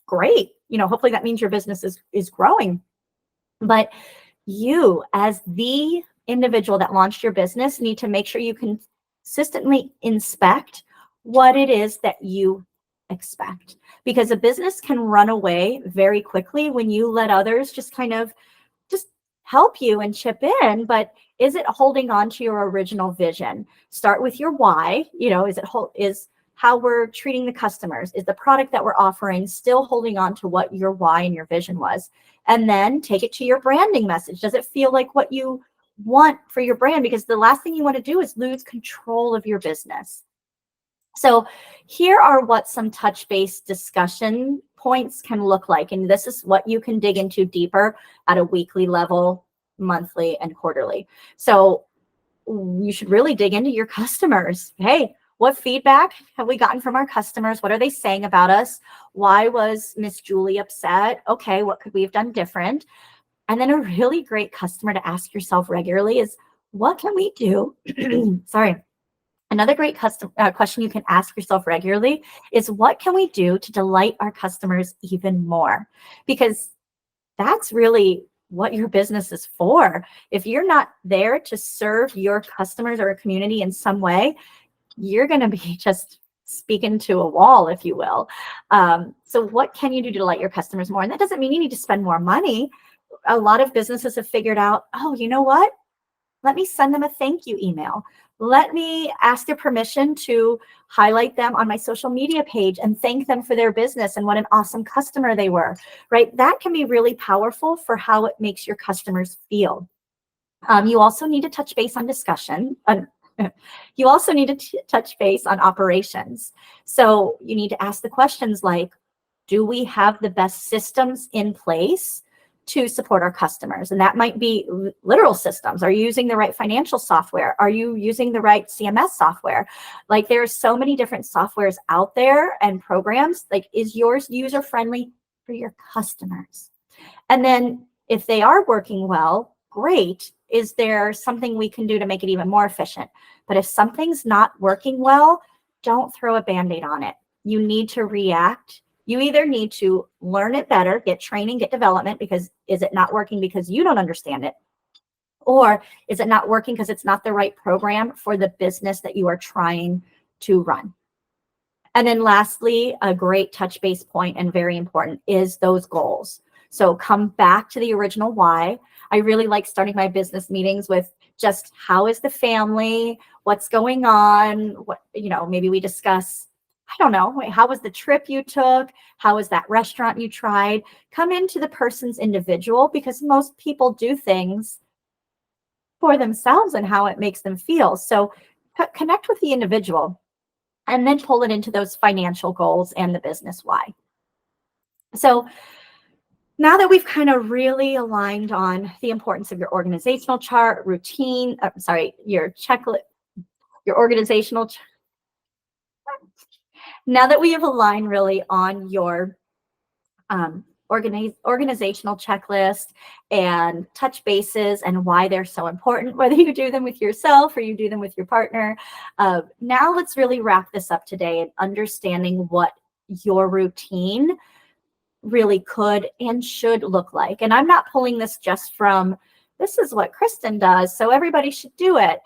great. Hopefully that means your business is growing. But you, as the individual that launched your business, need to make sure you consistently inspect what it is that you expect, because a business can run away very quickly when you let others just kind of just help you and chip in. But is it holding on to your original vision? Start with your why. Is how we're treating the customers, is the product that we're offering still holding on to what your why and your vision was? And then take it to your branding message. Does it feel like what you want for your brand? Because the last thing you want to do is lose control of your business. So here are what some touch-base discussion points can look like. And this is what you can dig into deeper at a weekly level, monthly, and quarterly. So you should really dig into your customers. Hey, what feedback have we gotten from our customers? What are they saying about us? Why was Miss Julie upset? Okay, what could we have done different? And then a really great customer to ask yourself regularly is, what can we do? Sorry. Another great question you can ask yourself regularly is, what can we do to delight our customers even more? Because that's really what your business is for. If you're not there to serve your customers or a community in some way, you're going to be just speaking to a wall, if you will. So what can you do to delight your customers more? And that doesn't mean you need to spend more money. A lot of businesses have figured out, oh, you know what? Let me send them a thank you email. Let me ask their permission to highlight them on my social media page and thank them for their business and what an awesome customer they were, right? That can be really powerful for how it makes your customers feel. You also need to touch base on discussion. You also need to touch base on operations. So you need to ask the questions like, do we have the best systems in place to support our customers? And that might be literal systems. Are you using the right financial software? Are you using the right CMS software? Like, there's so many different softwares out there and programs. Like, is yours user-friendly for your customers? And then if they are working well, great. Is there something we can do to make it even more efficient? But if something's not working well, don't throw a Band-Aid on it. You need to react. You either need to learn it better, get training, get development, because is it not working because you don't understand it? Or is it not working because it's not the right program for the business that you are trying to run? And then lastly, a great touch base point and very important is those goals. So come back to the original why. I really like starting my business meetings with, just how is the family, what's going on, what, maybe we discuss, I don't know, wait, how was the trip you took? How was that restaurant you tried? Come into the person's individual, because most people do things for themselves and how it makes them feel. So connect with the individual and then pull it into those financial goals and the business why. So now that we've kind of really aligned on the importance of your organizational chart, routine, your checklist, your organizational, now that we have aligned really on your organizational checklist and touch bases and why they're so important, whether you do them with yourself or you do them with your partner. Now let's really wrap this up today and understanding what your routine really could and should look like. And I'm not pulling this just from, this is what Kristen does, so everybody should do it.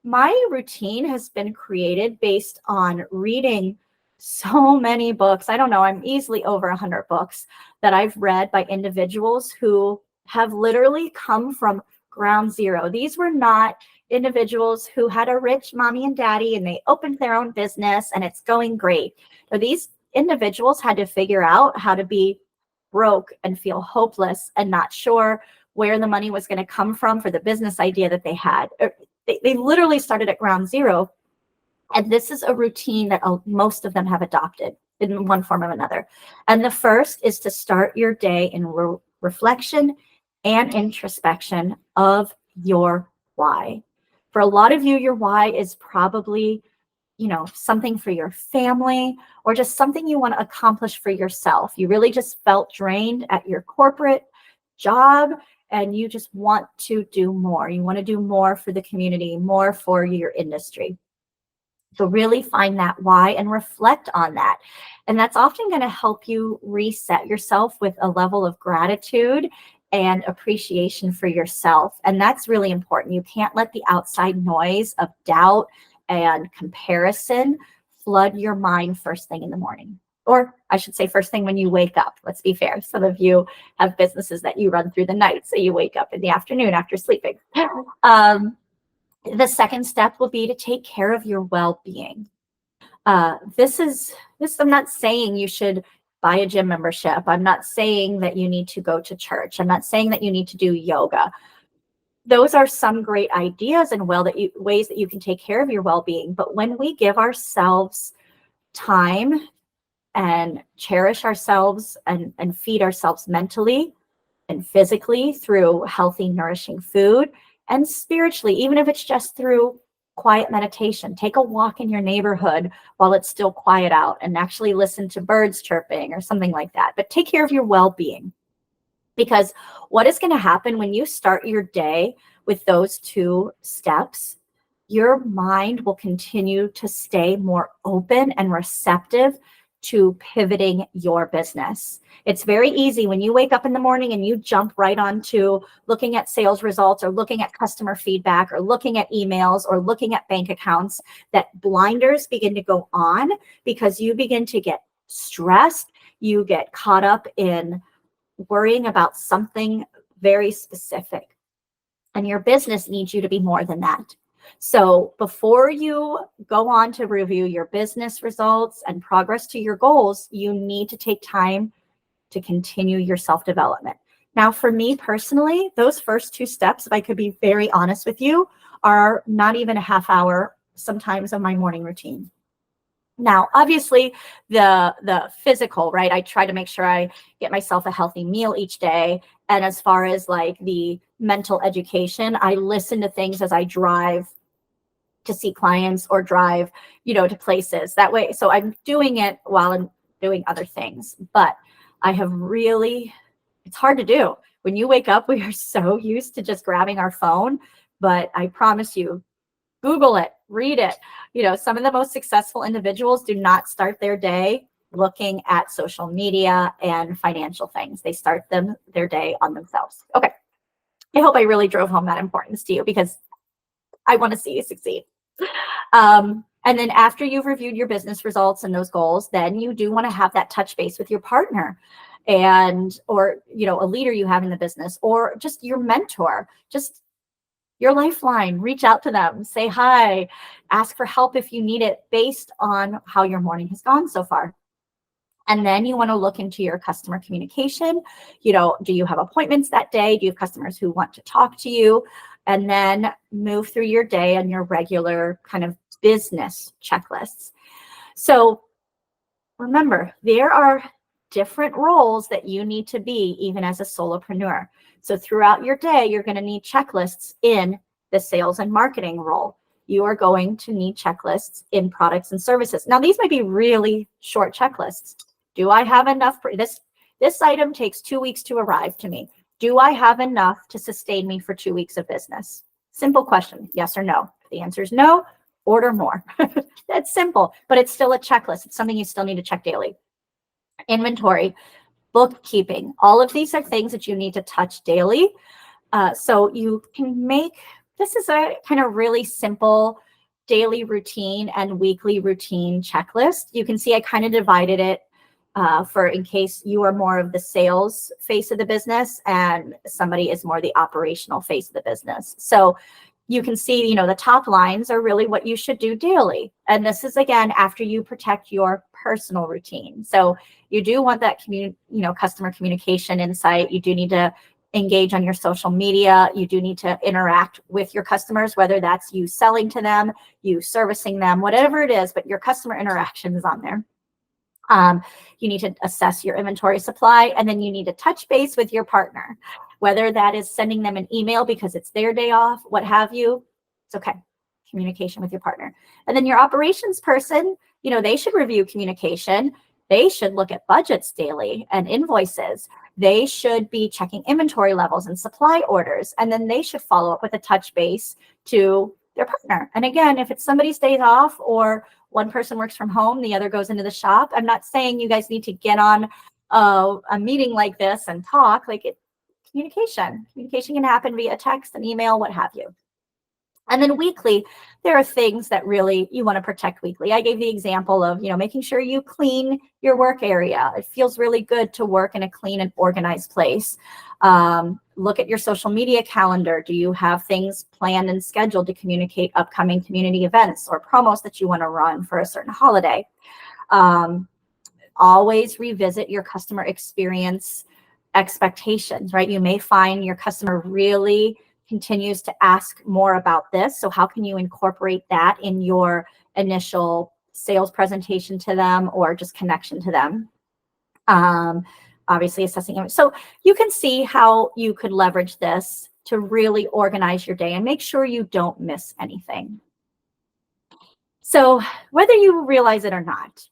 My routine has been created based on reading so many books. I don't know, I'm easily over 100 books that I've read by individuals who have literally come from ground zero. These were not individuals who had a rich mommy and daddy and they opened their own business and it's going great. So these individuals had to figure out how to be broke and feel hopeless and not sure where the money was going to come from for the business idea that they had. They literally started at ground zero. And this is a routine that most of them have adopted in one form or another. And the first is to start your day in reflection and introspection of your why. For a lot of you, your why is probably, something for your family or just something you want to accomplish for yourself. You really just felt drained at your corporate job and you just want to do more. You want to do more for the community, more for your industry. So really find that why and reflect on that. And that's often going to help you reset yourself with a level of gratitude and appreciation for yourself. And that's really important. You can't let the outside noise of doubt and comparison flood your mind first thing in the morning. Or I should say first thing when you wake up. Let's be fair. Some of you have businesses that you run through the night, so you wake up in the afternoon after sleeping. The second step will be to take care of your well-being. This, I'm not saying you should buy a gym membership. I'm not saying that you need to go to church. I'm not saying that you need to do yoga. Those are some great ideas and ways that you can take care of your well-being. But when we give ourselves time and cherish ourselves and feed ourselves mentally and physically through healthy, nourishing food, and spiritually, even if it's just through quiet meditation, take a walk in your neighborhood while it's still quiet out and actually listen to birds chirping or something like that. But take care of your well-being, because what is going to happen when you start your day with those two steps, your mind will continue to stay more open and receptive to pivoting your business. It's very easy when you wake up in the morning and you jump right onto looking at sales results or looking at customer feedback or looking at emails or looking at bank accounts, that blinders begin to go on because you begin to get stressed. You get caught up in worrying about something very specific, and your business needs you to be more than that. So before you go on to review your business results and progress to your goals, you need to take time to continue your self-development. Now, for me personally, those first two steps, if I could be very honest with you, are not even a half hour sometimes of my morning routine. Now, obviously, the physical, right? I try to make sure I get myself a healthy meal each day. And as far as like the mental education, I listen to things as I drive to see clients or drive, to places that way. So I'm doing it while I'm doing other things. But I have really, it's hard to do. When you wake up, we are so used to just grabbing our phone. But I promise you, Google it, read it. Some of the most successful individuals do not start their day looking at social media and financial things. They start their day on themselves. Okay. I hope I really drove home that importance to you, because I want to see you succeed. And then after you've reviewed your business results and those goals, then you do want to have that touch base with your partner or a leader you have in the business, or just your mentor. Just your lifeline. Reach out to them, say hi, ask for help if you need it based on how your morning has gone so far. And then you want to look into your customer communication. Do you have appointments that day? Do you have customers who want to talk to you? And then move through your day on your regular kind of business checklists. So remember, there are different roles that you need to be even as a solopreneur. So throughout your day, you're going to need checklists in the sales and marketing role. You are going to need checklists in products and services. Now, these might be really short checklists. Do I have enough? This item takes 2 weeks to arrive to me. Do I have enough to sustain me for 2 weeks of business? Simple question, yes or no. If the answer is no, order more. That's simple, but it's still a checklist. It's something you still need to check daily. Inventory, bookkeeping, all of these are things that you need to touch daily. So you can this is a kind of really simple daily routine and weekly routine checklist. You can see I kind of divided it for in case you are more of the sales face of the business and somebody is more the operational face of the business. So you can see, the top lines are really what you should do daily. And this is, again, after you protect your personal routine. So you do want that customer communication insight. You do need to engage on your social media. You do need to interact with your customers, whether that's you selling to them, you servicing them, whatever it is, but your customer interaction is on there. You need to assess your inventory supply, and then you need to touch base with your partner, whether that is sending them an email because it's their day off, what have you. It's okay. Communication with your partner. And then your operations person, they should review communication. They should look at budgets daily and invoices. They should be checking inventory levels and supply orders. And then they should follow up with a touch base to their partner. And again, if it's somebody's days off or one person works from home, the other goes into the shop, I'm not saying you guys need to get on a meeting like this and talk. Communication can happen via text and email, what have you. And then weekly, there are things that really you want to protect weekly. I gave the example of, making sure you clean your work area. It feels really good to work in a clean and organized place. Look at your social media calendar. Do you have things planned and scheduled to communicate upcoming community events or promos that you want to run for a certain holiday? Always revisit your customer experience expectations, right? You may find your customer really continues to ask more about this. So how can you incorporate that in your initial sales presentation to them or just connection to them? Obviously assessing it. So you can see how you could leverage this to really organize your day and make sure you don't miss anything. So whether you realize it or not,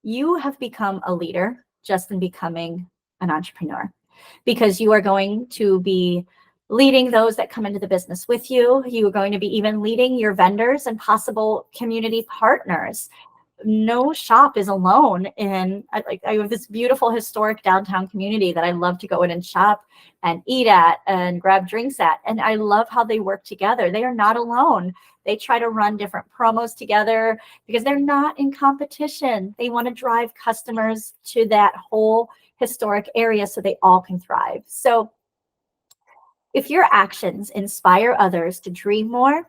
you have become a leader just in becoming an entrepreneur, because you are going to be leading those that come into the business with you. You are going to be even leading your vendors and possible community partners. No shop is alone I have this beautiful historic downtown community that I love to go in and shop and eat at and grab drinks at. And I love how they work together. They are not alone. They try to run different promos together because they're not in competition. They want to drive customers to that whole historic area so they all can thrive. So if your actions inspire others to dream more,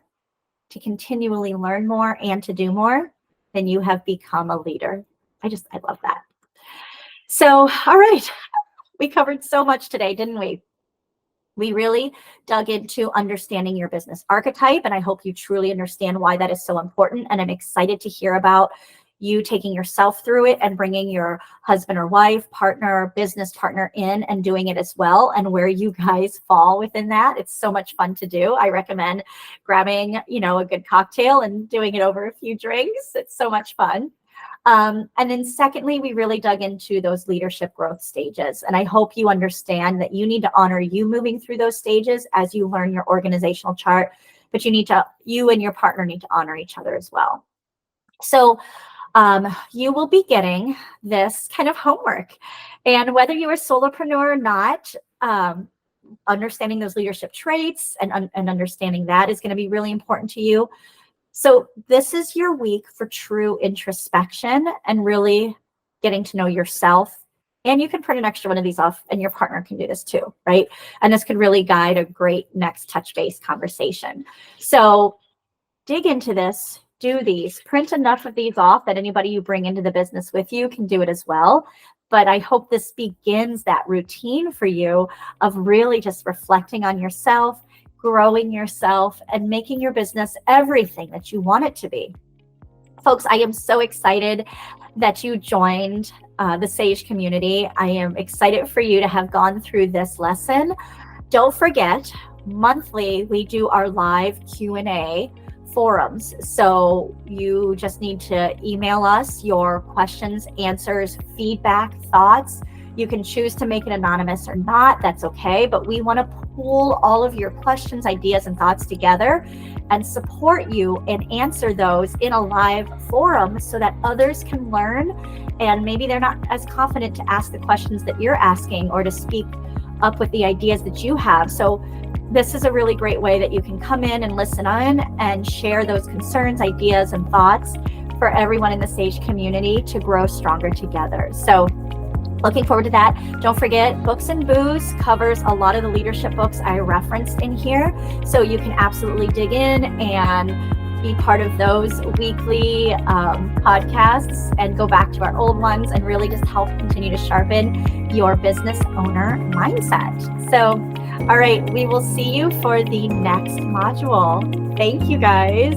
to continually learn more, and to do more, then you have become a leader. I love that. So, all right, we covered so much today, didn't we? We really dug into understanding your business archetype, and I hope you truly understand why that is so important. And I'm excited to hear about you taking yourself through it and bringing your husband or wife, partner, business partner in and doing it as well, and where you guys fall within that. It's so much fun to do. I recommend grabbing, a good cocktail and doing it over a few drinks. It's so much fun. And then secondly, we really dug into those leadership growth stages. And I hope you understand that you need to honor you moving through those stages as you learn your organizational chart, but you and your partner need to honor each other as well. So you will be getting this kind of homework. And whether you're a solopreneur or not, understanding those leadership traits and understanding that is going to be really important to you. So this is your week for true introspection and really getting to know yourself, And you can print an extra one of these off, and your partner can do this too, right? And this could really guide a great next touch base conversation. So dig into this, do these, print enough of these off that anybody you bring into the business with you can do it as well. But I hope this begins that routine for you of really just reflecting on yourself, growing yourself, and making your business everything that you want it to be. Folks, I am so excited that you joined the Sage community. I am excited for you to have gone through this lesson. Don't forget, monthly we do our live Q&A forums. So you just need to email us your questions, answers, feedback, thoughts. You can choose to make it anonymous or not. That's okay. But we want to pool all of your questions, ideas, and thoughts together and support you and answer those in a live forum so that others can learn. And maybe they're not as confident to ask the questions that you're asking or to speak up with the ideas that you have. So this is a really great way that you can come in and listen in and share those concerns, ideas, and thoughts for everyone in the Sage community to grow stronger together. So looking forward to that. Don't forget, Books and Booze covers a lot of the leadership books I referenced in here. So you can absolutely dig in and be part of those weekly podcasts and go back to our old ones and really just help continue to sharpen your business owner mindset. So, all right, we will see you for the next module. Thank you, guys.